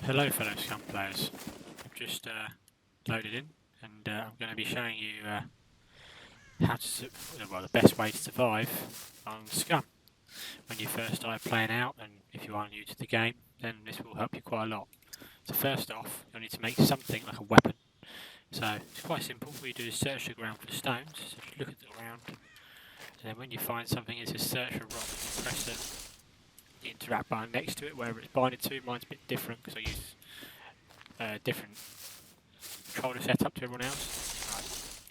Hello fellow Scum players, I've just loaded in and I'm going to be showing you how to, the best way to survive on Scum when you first start playing out, and if you are new to the game then this will help you quite a lot. So first off, you'll need to make something like a weapon. So it's quite simple. What you do is search the ground for stones, so just look at the ground, and then when you find something it says search a rock, press the interact button next to it, wherever it's binded to. Mine's a bit different because I use different controller setup to everyone else.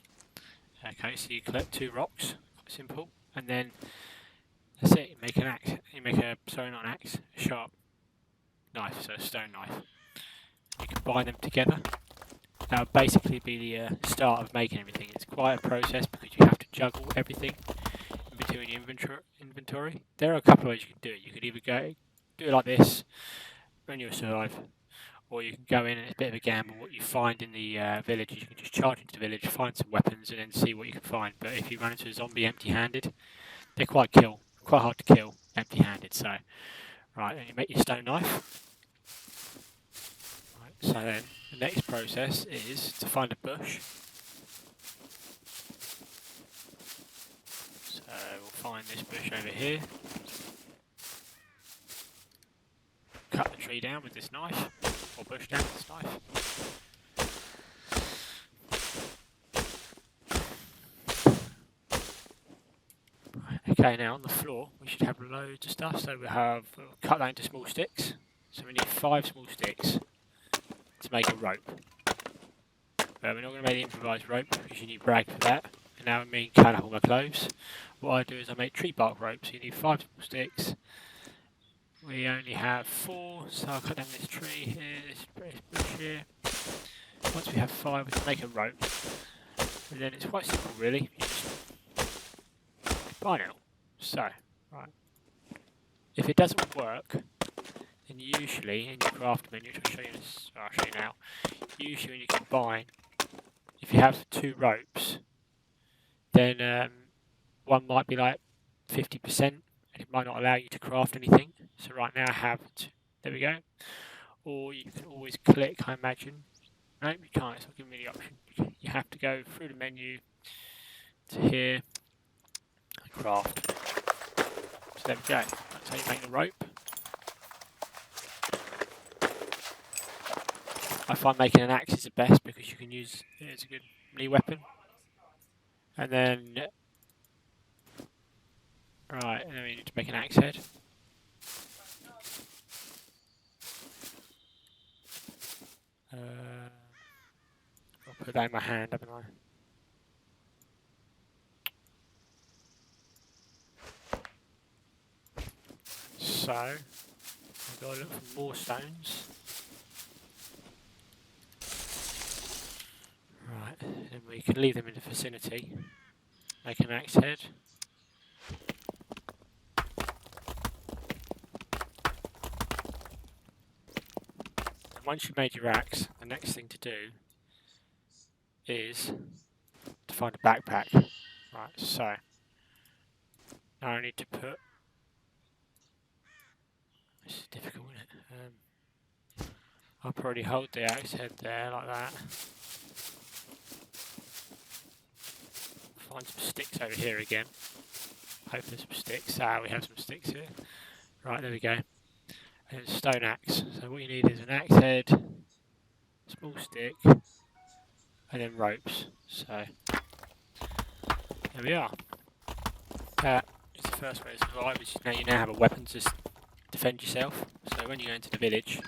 Right. Okay, so you collect 2 rocks, quite simple, and then that's it. You make an axe. You make a not an axe, a sharp knife, so a stone knife. You combine them together. That would basically be the start of making everything. It's quite a process because you have to juggle everything in between your inventory. There are a couple of ways you can do it. You could either do it like this, and you'll survive, or you can go in and it's a bit of a gamble. What you find in the village is you can just charge into the village, find some weapons, and then see what you can find. But if you run into a zombie empty-handed, they're quite hard to kill empty-handed. So, right, then you make your stone knife. Right, so then the next process is to find a bush. So we'll find this bush over here. Cut the tree down with this knife, or bush down with this knife. Okay, now on the floor we should have loads of stuff. So we'll cut that into small sticks. So we need 5 small sticks to make a rope. We're not going to make the improvised rope because you need brag for that. And now me cut up all my clothes. What I do is I make tree bark rope. So you need 5 small sticks. We only have 4, so I'll cut down this tree here, this bush here. Once we have 5, we can make a rope. And then it's quite simple really. You just combine it all. So, right. If it doesn't work, then usually in your craft menu, which I'll show you now, usually when you combine, if you have 2 ropes, then one might be like 50%, and it might not allow you to craft anything. So right now I have, there we go. Or you can always click, I imagine. No, you can't, it's not giving me the option. You have to go through the menu to here, and craft. So there we go, that's how you make the rope. I find making an axe is the best because you can use it as a good melee weapon. And then, right, and then we need to make an axe head. I'll put that in my hand, haven't I? So, I've got to look for more stones. Right, and we can leave them in the vicinity. Make an axe head. And once you've made your axe, the next thing to do is to find a backpack. Right, so now I need to put. This is difficult, isn't it? I'll probably hold the axe head there like that. Find some sticks over here again. Hopefully some sticks. We have some sticks here. Right, there we go. And it's stone axe. So what you need is an axe head, small stick, and then ropes. So there we are. That is the first way to survive. Is now you have a weapon to defend yourself. So when you go into the village,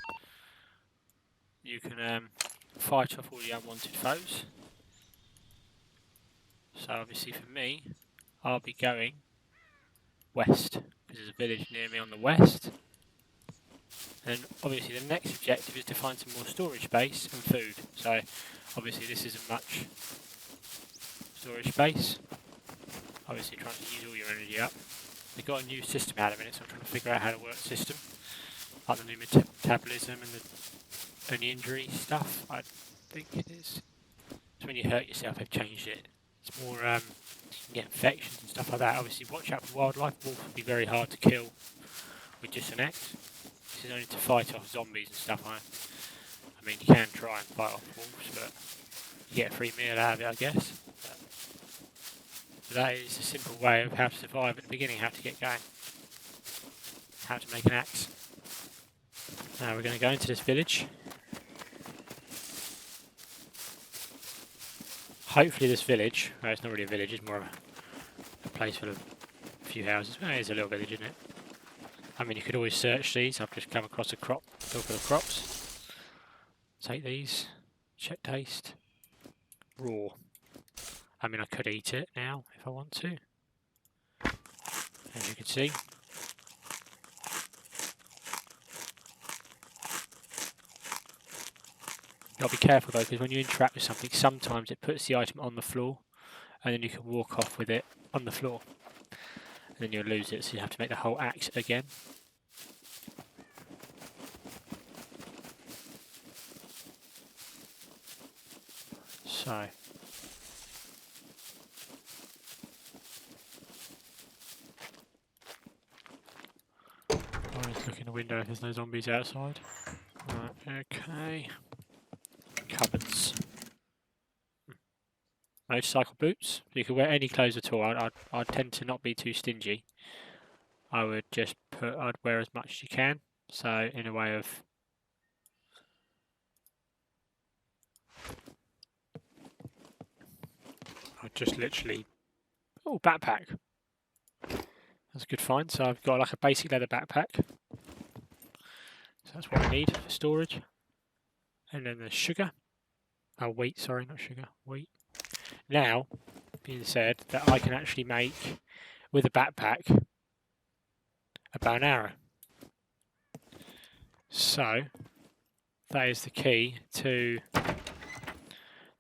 you can fight off all the unwanted foes. So obviously for me, I'll be going west, because there's a village near me on the west. And obviously the next objective is to find some more storage space and food. So obviously this isn't much storage space. Obviously trying to use all your energy up. They've got a new system out of it, so I'm trying to figure out how to work the system. Like the new metabolism and the injury stuff, I think it is. So when you hurt yourself, they've changed it. It's more, you can get infections and stuff like that. Obviously watch out for wildlife. Wolves can be very hard to kill with just an axe. This is only to fight off zombies and stuff. I mean, you can try and fight off wolves, but you get a free meal out of it, I guess. But that is a simple way of how to survive at the beginning, how to get going, how to make an axe. Now we're going to go into this village. Hopefully this village, well, it's not really a village, it's more of a place full of a few houses. Well, it is a little village, isn't it? I mean, you could always search these. I've just come across a crop, fill for the crops. Take these, check taste, raw. I mean, I could eat it now if I want to. As you can see. You've got to be careful though, because when you interact with something, sometimes it puts the item on the floor, and then you can walk off with it on the floor. And then you'll lose it, so you have to make the whole axe again. So, always look in the window if there's no zombies outside. Right, okay. Cupboards. Motorcycle boots. You can wear any clothes at all. I tend to not be too stingy. I would just I'd wear as much as you can. So in a way of I just literally backpack. That's a good find. So I've got like a basic leather backpack. So that's what I need for storage. And then the sugar. Oh, wheat, sorry, not sugar, wheat. Now, being said, that I can actually make, with a backpack, a bow and arrow. So, that is the key to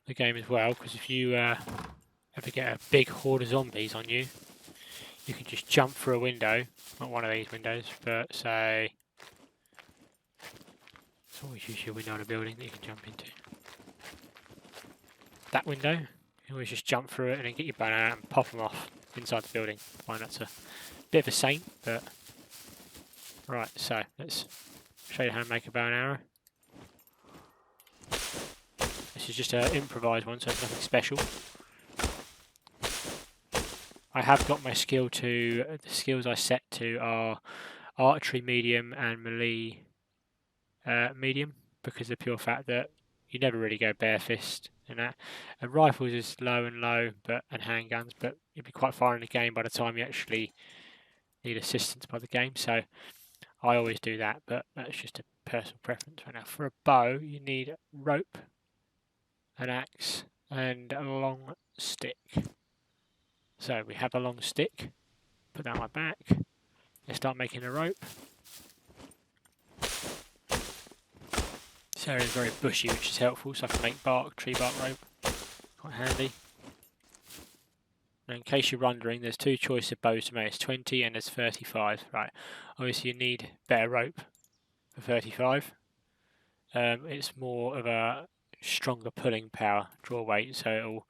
the game as well, because if you ever get a big horde of zombies on you, you can just jump through a window, not one of these windows, but say, it's always usually a window in a building that you can jump into. That window, you always just jump through it and then get your bow and arrow and pop them off inside the building. I find that's a bit of a saint, but right, so let's show you how to make a bow and arrow. This is just an improvised one, so it's nothing special. I have got my skill to, the skills I set to are archery medium and melee medium, because of the pure fact that you never really go bare fist and that. And rifles is low and low, and handguns, but you'll be quite far in the game by the time you actually need assistance by the game. So I always do that, but that's just a personal preference right now. For a bow, you need rope, an axe, and a long stick. So we have a long stick. Put that on my back. Let's start making a rope. This area is very bushy, which is helpful, so I can make tree bark rope. Quite handy. Now, in case you're wondering, there's two choices of bows to make. There's 20 and there's 35. Right. Obviously, you need better rope for 35. It's more of a stronger pulling power, draw weight, so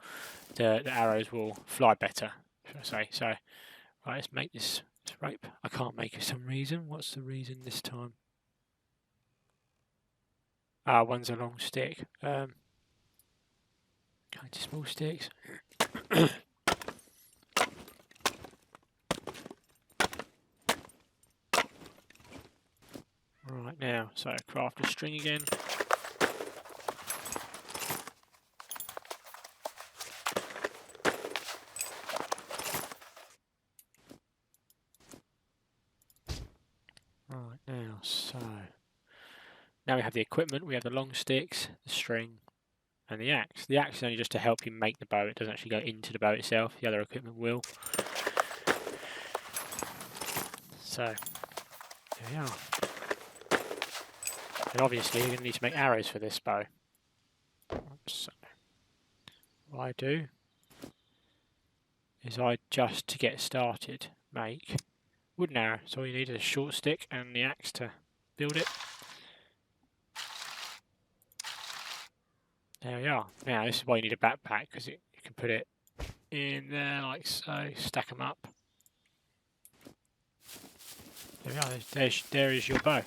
the arrows will fly better, should I say. So, right, let's make this rope. I can't make it for some reason. What's the reason this time? One's a long stick. Going to small sticks. Right now, so craft a string again. Right now, so now we have the equipment, we have the long sticks, the string, and the axe. The axe is only just to help you make the bow, it doesn't actually go into the bow itself, the other equipment will. So, there we are. And obviously you're going to need to make arrows for this bow. So, what I do is I just, to get started, make wooden arrow. So all you need is a short stick and the axe to build it. There we are. Now this is why you need a backpack, because you can put it in there like so, stack them up. There we are, there is your bow.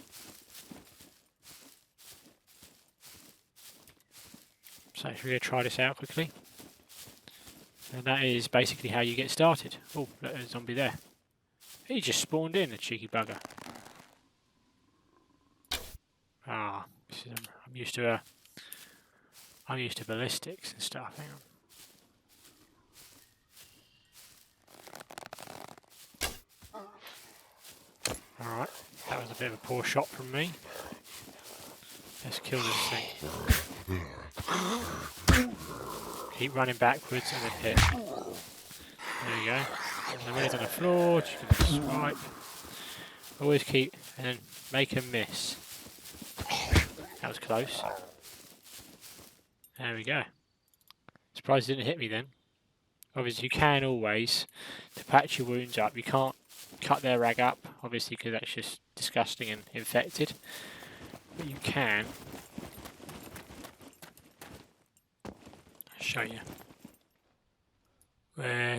So we're going to try this out quickly. And that is basically how you get started. Oh, look, there's a zombie there. He just spawned in, the cheeky bugger. Ah, I'm used to ballistics and stuff. Hang on. Alright, that was a bit of a poor shot from me. Let's kill this thing. Keep running backwards and then hit. There you go. And when it's on the floor, you can swipe. Always keep, and then make a miss. That was close. There we go. Surprised it didn't hit me then. Obviously you can always, to patch your wounds up, you can't cut their rag up, obviously, because that's just disgusting and infected. But you can. I'll show you.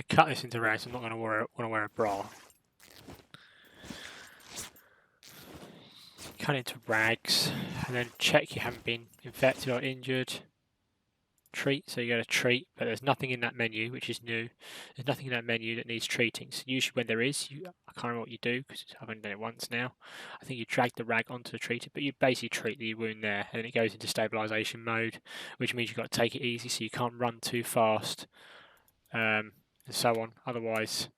Cut this into rags. I'm not going to want to wear a bra. Cut into rags, and then check you haven't been infected or injured. Treat, so you go to treat, but there's nothing in that menu, which is new. There's nothing in that menu that needs treating. So usually when there is, I can't remember what you do because I've only done it once now. I think you drag the rag onto the treater, but you basically treat the wound there, and then it goes into stabilization mode, which means you've got to take it easy, so you can't run too fast, and so on. Otherwise,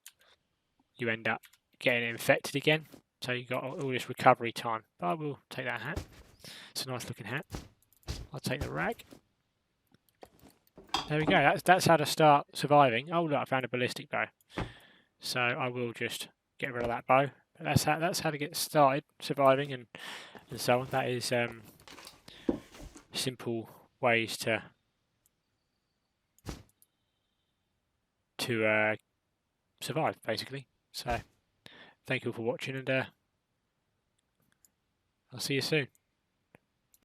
you end up getting infected again. So you've got all this recovery time. But I will take that hat. It's a nice looking hat. I'll take the rag. There we go, that's how to start surviving. Oh look, I found a ballistic bow. So I will just get rid of that bow. But that's how to get started surviving and so on. That is simple ways to survive, basically. So thank you all for watching, and I'll see you soon.